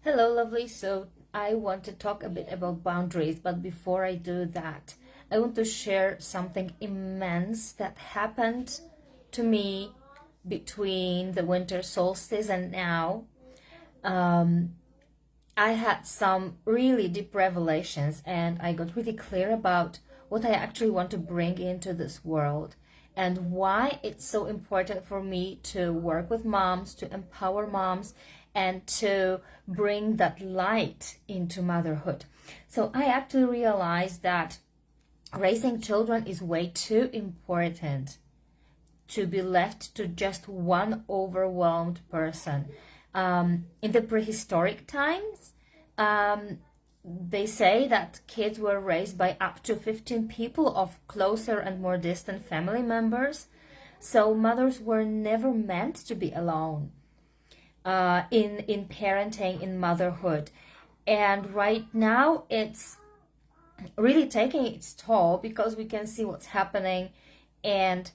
Hello, lovely. So, I want to talk a bit about boundaries, but before I do that, I want to share something immense that happened to me between the winter solstice and now. Um, I had some really deep revelations, and I got really clear about what I actually want to bring into this world and why it's so important for me to work with moms, to empower moms, and to bring that light into motherhood. So I actually realized that raising children is way too important to be left to just one overwhelmed person. In the prehistoric times, um, they say that kids were raised by up to 15 people of closer and more distant family members. So mothers were never meant to be alone in parenting, in motherhood. And right now, it's really taking its toll because we can see what's happening, and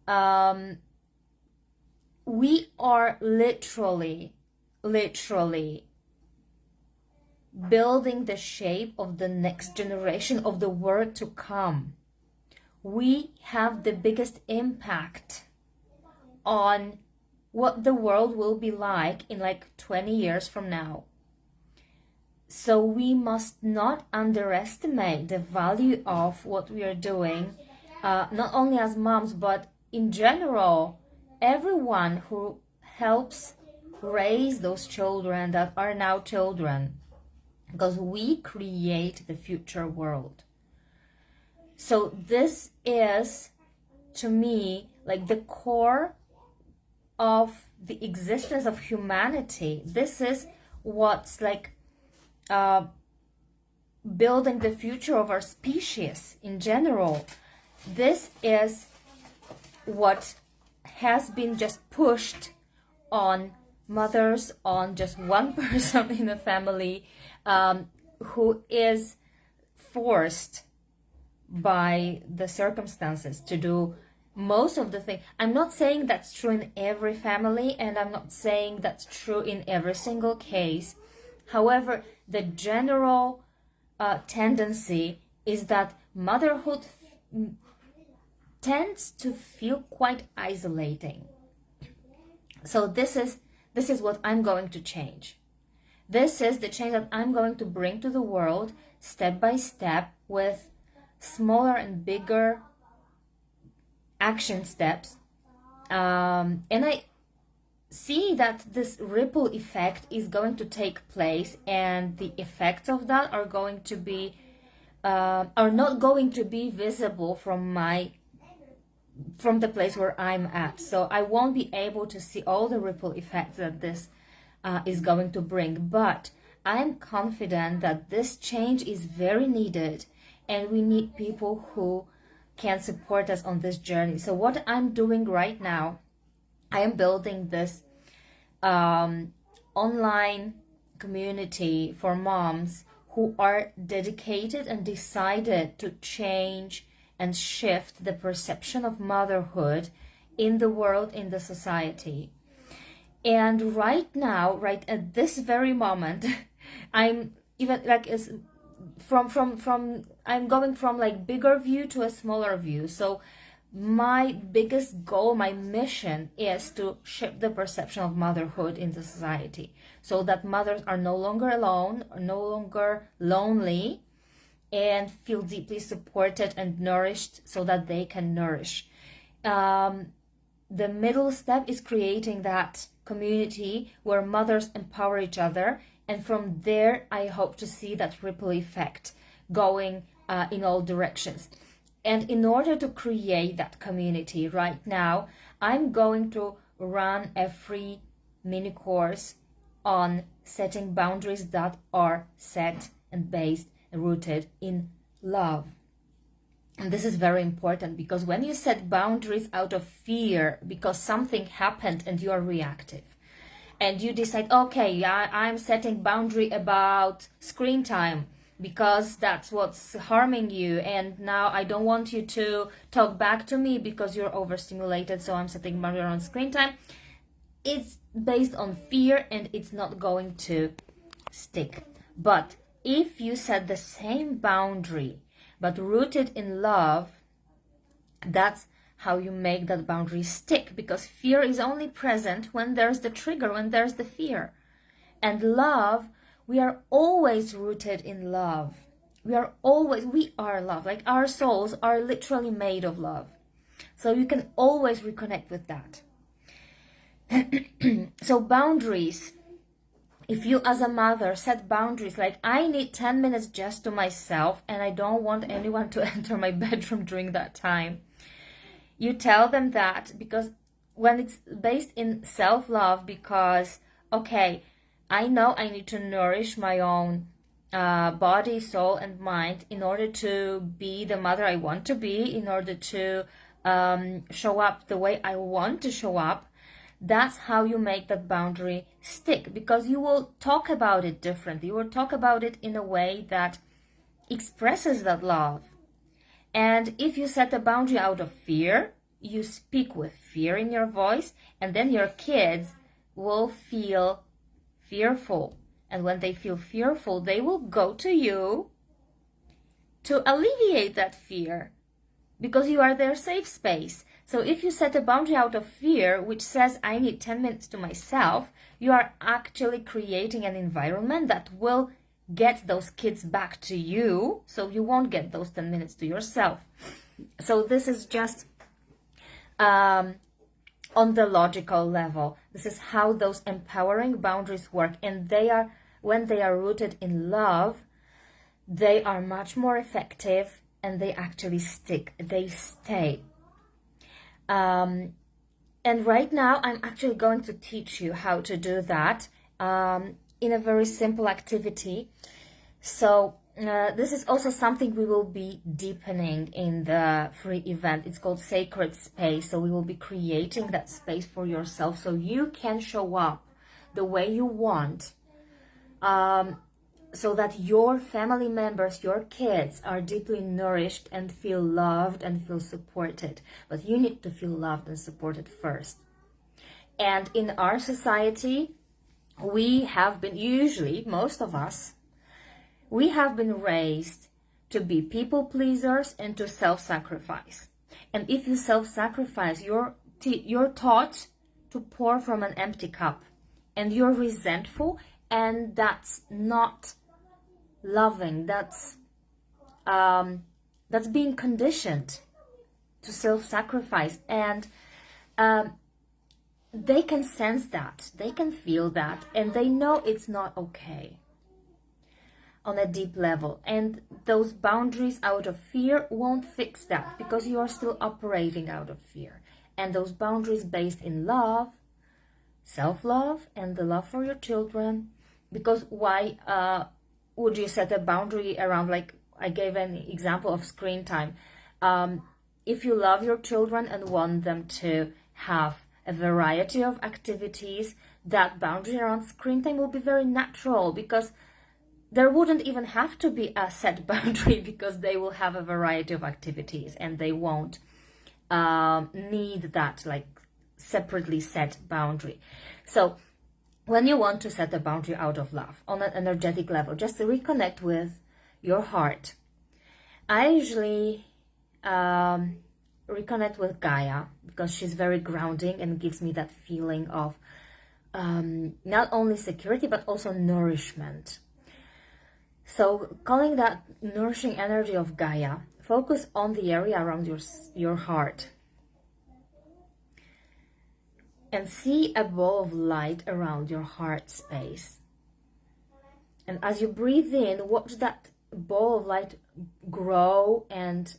um, we are literally building the shape of the next generation of the world to come. We have the biggest impact on what the world will be like in like 20 years from now. So we must not underestimate the value of what we are doing, not only as moms, but in general, everyone who helps raise those children that are now children, because we create the future world. So this is, to me, like the core of the existence of humanity. This is what's like building the future of our species in general. This is what has been just pushed on mothers, on just one person in the family, who is forced by the circumstances to do most of the thing. I'm not saying that's true in every family, and I'm not saying that's true in every single case. However, the general tendency is that motherhood tends to feel quite isolating. So this is what I'm going to change. This is the change that I'm going to bring to the world step by step, with smaller and bigger action steps. And I see that this ripple effect is going to take place, and the effects of that are going to be are not going to be visible from the place where I'm at. So I won't be able to see all the ripple effects that this is going to bring. But I'm confident that this change is very needed, and we need people who can support us on this journey. So what I'm doing right now, I am building this online community for moms who are dedicated and decided to change and shift the perception of motherhood in the world, in the society. And right now, right at this very moment, I'm even like from I'm going from like bigger view to a smaller view. So my biggest goal, my mission, is to shift the perception of motherhood in the society, so that mothers are no longer alone, are no longer lonely, and feel deeply supported and nourished so that they can nourish. The middle step is creating that community where mothers empower each other, and from there I hope to see that ripple effect going in all directions. And in order to create that community right now, I'm going to run a free mini course on setting boundaries that are set and based and rooted in love. And this is very important, because when you set boundaries out of fear because something happened and you are reactive, and you decide, okay, I'm setting boundary about screen time because that's what's harming you, and now I don't want you to talk back to me because you're overstimulated, so I'm setting boundary on screen time. It's based on fear, and it's not going to stick. But if you set the same boundary, but rooted in love, that's how you make that boundary stick, because fear is only present when there's the trigger, when there's the fear. And love, we are always rooted in love. We are love. Like, our souls are literally made of love. So you can always reconnect with that. So boundaries, if you as a mother set boundaries, like, I need 10 minutes just to myself and I don't want anyone to enter my bedroom during that time. You tell them that, because when it's based in self-love, because, okay, I know I need to nourish my own body, soul, and mind in order to be the mother I want to be, in order to show up the way I want to show up. That's how you make that boundary stick, because you will talk about it differently. You will talk about it in a way that expresses that love. And if you set a boundary out of fear, you speak with fear in your voice, and then your kids will feel fearful. And when they feel fearful, they will go to you to alleviate that fear, because you are their safe space. So if you set a boundary out of fear, which says, I need 10 minutes to myself, you are actually creating an environment that will get those kids back to you, so you won't get those 10 minutes to yourself. So this is just on the logical level. This is how those empowering boundaries work, and they are, when they are rooted in love, they are much more effective, and they actually stick, they stay. And right now I'm actually going to teach you how to do that in a very simple activity. So this is also something we will be deepening in the free event. It's called Sacred Space. So we will be creating that space for yourself so you can show up the way you want, so that your family members, your kids, are deeply nourished and feel loved and feel supported. But you need to feel loved and supported first. And in our society, we have been, usually, most of us, we have been raised to be people pleasers and to self-sacrifice. And if you self-sacrifice, you're taught to pour from an empty cup. And you're resentful, and that's not loving. That's being conditioned to self-sacrifice. And they can sense that, they can feel that, and they know it's not okay on a deep level. And those boundaries out of fear won't fix that, because you are still operating out of fear. And those boundaries based in love, self-love, and the love for your children. Because why would you set a boundary around, like I gave an example of screen time? If you love your children and want them to have a variety of activities, that boundary around screen time will be very natural, because there wouldn't even have to be a set boundary, because they will have a variety of activities and they won't need that like separately set boundary. So when you want to set a boundary out of love on an energetic level, just to reconnect with your heart, I usually reconnect with Gaia, because she's very grounding and gives me that feeling of not only security but also nourishment. So calling that nourishing energy of Gaia, focus on the area around your heart and see a ball of light around your heart space. And as you breathe in, watch that ball of light grow and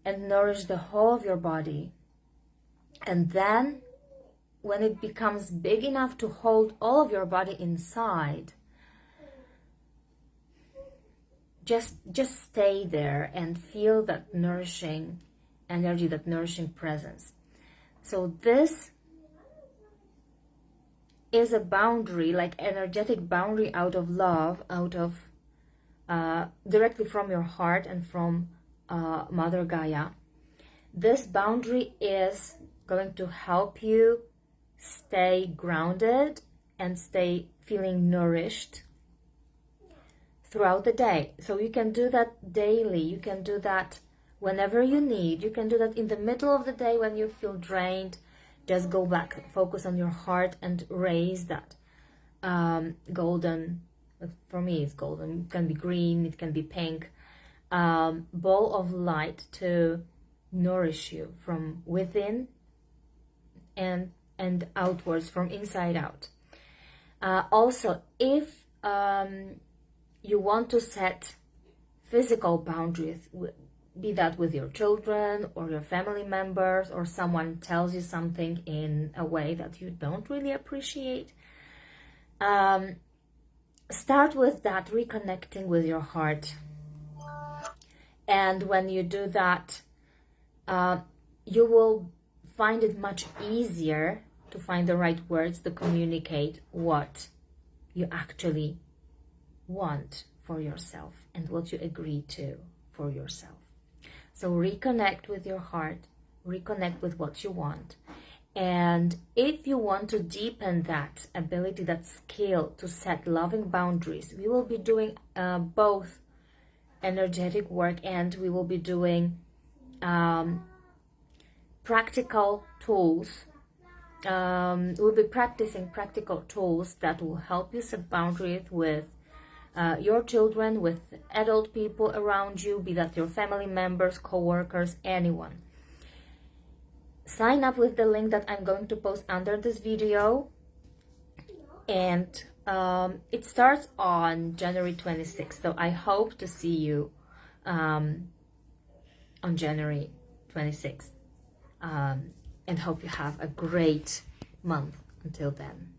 nourish the whole of your body. And then when it becomes big enough to hold all of your body inside, just stay there and feel that nourishing energy, that nourishing presence. So this is a boundary, like energetic boundary out of love, out of directly from your heart and from Mother Gaia. This boundary is going to help you stay grounded and stay feeling nourished throughout the day. So you can do that daily. You can do that whenever you need. You can do that in the middle of the day when you feel drained. Just go back, focus on your heart, and raise that golden, for me it's golden, it can be green, it can be pink, ball of light to nourish you from within and outwards, from inside out. Also, if you want to set physical boundaries, be that with your children or your family members, or someone tells you something in a way that you don't really appreciate, start with that, reconnecting with your heart. And when you do that, you will find it much easier to find the right words to communicate what you actually want for yourself and what you agree to for yourself. So reconnect with your heart, reconnect with what you want. And if you want to deepen that ability, that skill to set loving boundaries, we will be doing both energetic work, and we will be doing practical tools. We'll be practicing practical tools that will help you set boundaries with your children, with adult people around you, be that your family members, co-workers, anyone. Sign up with the link that I'm going to post under this video, and it starts on January 26th, so I hope to see you on January 26th, and hope you have a great month until then.